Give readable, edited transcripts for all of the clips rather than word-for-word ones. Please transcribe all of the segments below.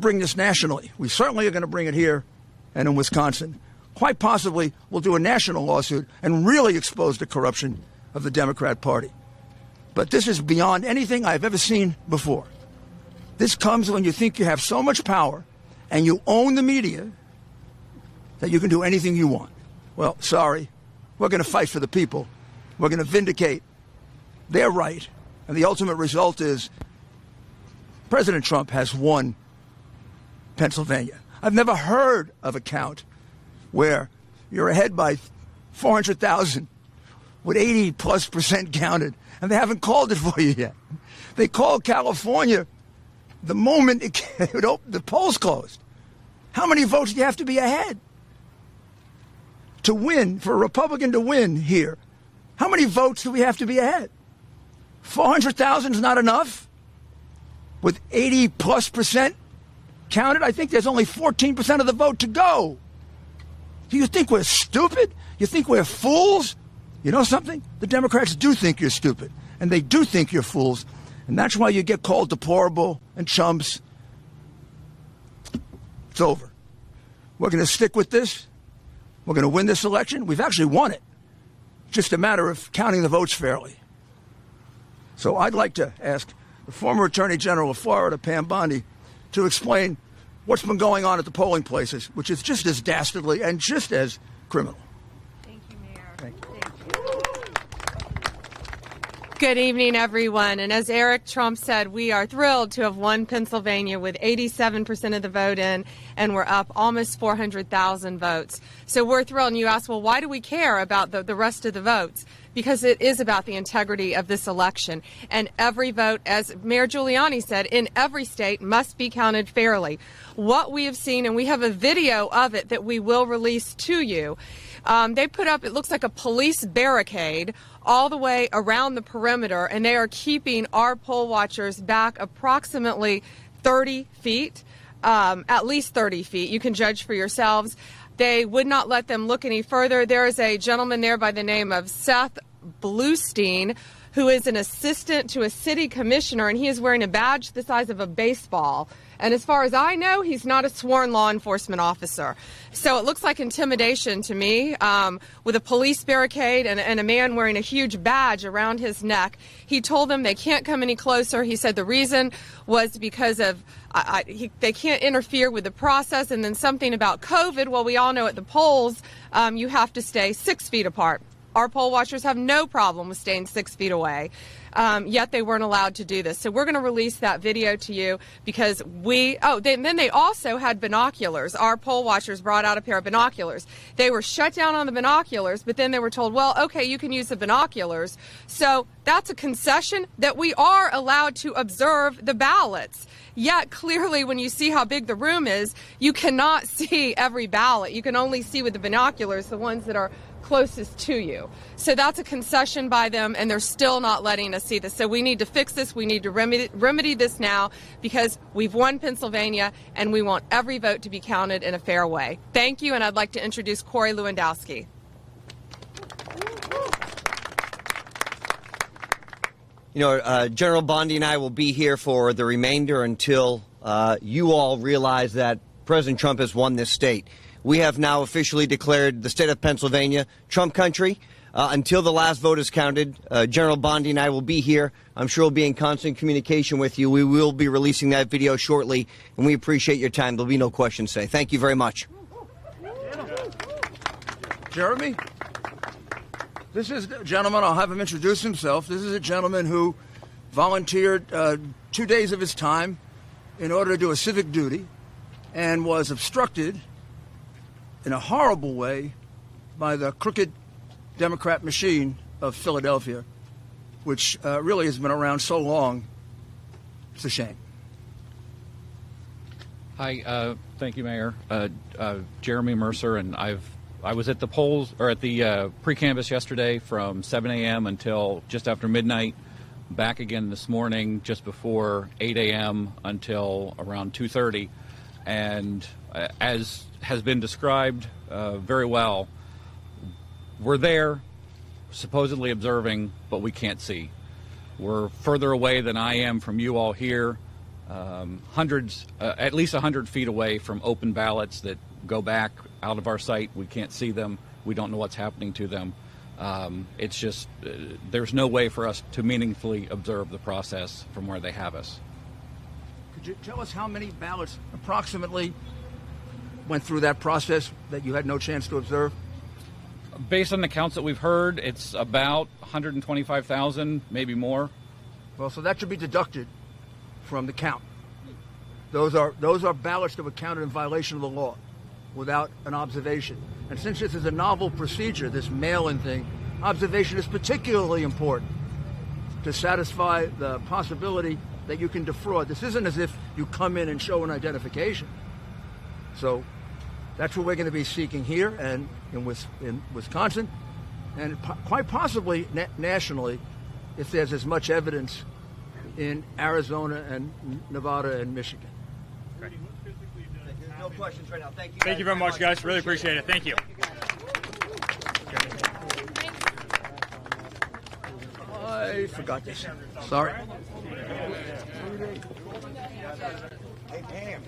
bring this nationally. We certainly are going to bring it here and in Wisconsin. Quite possibly, we'll do a national lawsuit and really expose the corruption of the Democrat Party. But this is beyond anything I've ever seen before. This comes when you think you have so much power and you own the media that you can do anything you want. Well, sorry, we're going to fight for the people. We're going to vindicate their right. And the ultimate result is President Trump has won Pennsylvania. I've never heard of a count where you're ahead by 400,000 with 80+% counted, and they haven't called it for you yet. They called California the moment the polls closed. How many votes do you have to be ahead to win, for a Republican to win here? How many votes do we have to be ahead? 400,000 is not enough? With 80+% counted, I think there's only 14% of the vote to go. Do you think we're stupid? You think we're fools? You know something? The Democrats do think you're stupid, and they do think you're fools, and that's why you get called deplorable and chumps. It's over. We're going to stick with this. We're going to win this election. We've actually won it. Just a matter of counting the votes fairly. So I'd like to ask the former Attorney General of Florida, Pam Bondi, to explain what's been going on at the polling places, which is just as dastardly and just as criminal. Thank you, Mayor. Thank you. Good evening, everyone. And as Eric Trump said, we are thrilled to have won Pennsylvania with 87% of the vote in, and we're up almost 400,000 votes. So we're thrilled. And you ask, well, why do we care about the rest of the votes? Because it is about the integrity of this election. And every vote, as Mayor Giuliani said, in every state must be counted fairly. What we have seen, and we have a video of it that we will release to you, they put up, it looks like a police barricade all the way around the perimeter, and they are keeping our poll watchers back approximately 30 feet, at least 30 feet. You can judge for yourselves. They would not let them look any further. There is a gentleman there by the name of Seth Bluestein, who is an assistant to a city commissioner, and he is wearing a badge the size of a baseball. And as far as I know, he's not a sworn law enforcement officer. So it looks like intimidation to me, with a police barricade and a man wearing a huge badge around his neck. He told them they can't come any closer. He said the reason was because of they can't interfere with the process, and then something about COVID. Well, we all know at the polls, you have to stay 6 feet apart. Our poll watchers have no problem with staying 6 feet away, yet they weren't allowed to do this. So we're going to release that video to you because then they also had binoculars. Our poll watchers brought out a pair of binoculars. They were shut down on the binoculars, but then they were told, well, okay, you can use the binoculars. So that's a concession that we are allowed to observe the ballots. Yet clearly when you see how big the room is, you cannot see every ballot. You can only see with the binoculars the ones that are closest to you. So that's a concession by them, and they're still not letting us see this. So we need to fix this. We need to remedy this now because we've won Pennsylvania, and we want every vote to be counted in a fair way. Thank you, and I'd like to introduce Corey Lewandowski. You know, General Bondi and I will be here for the remainder until you all realize that President Trump has won this state. We have now officially declared the state of Pennsylvania Trump country. Until the last vote is counted, General Bondi and I will be here. I'm sure we'll be in constant communication with you. We will be releasing that video shortly, and we appreciate your time. There'll be no questions today. Thank you very much. Jeremy? This is a gentleman, I'll have him introduce himself. This is a gentleman who volunteered 2 days of his time in order to do a civic duty and was obstructed in a horrible way by the crooked Democrat machine of Philadelphia, which really has been around so long. It's a shame. Hi, thank you, Mayor. Jeremy Mercer, and I was at the polls, or at the pre-canvass yesterday from 7 a.m. until just after midnight, back again this morning just before 8 a.m. until around 2:30, and as has been described very well, we're there, supposedly observing, but we can't see. We're further away than I am from you all here. hundreds, at least 100 feet away from open ballots that go back out of our sight. We can't see them. We don't know what's happening to them. It's just there's no way for us to meaningfully observe the process from where they have us. Could you tell us how many ballots approximately went through that process that you had no chance to observe? Based on the counts that we've heard, it's about 125,000, maybe more. Well, so that should be deducted from the count. Those are ballots that were counted in violation of the law without an observation. And since this is a novel procedure, this mail-in thing, observation is particularly important to satisfy the possibility that you can defraud. This isn't as if you come in and show an identification. So that's what we're going to be seeking here and in Wisconsin, and quite possibly nationally, if there's as much evidence in Arizona and Nevada and Michigan. No questions right now. Thank you. Thank you very much, guys. Really appreciate it. Thank you. I forgot this. Sorry. Hey, Pam.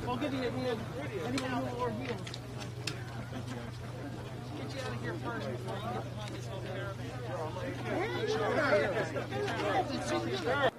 I'll give you a hand. Anyone who wore heels. Get you out of here first before you get behind this whole caravan.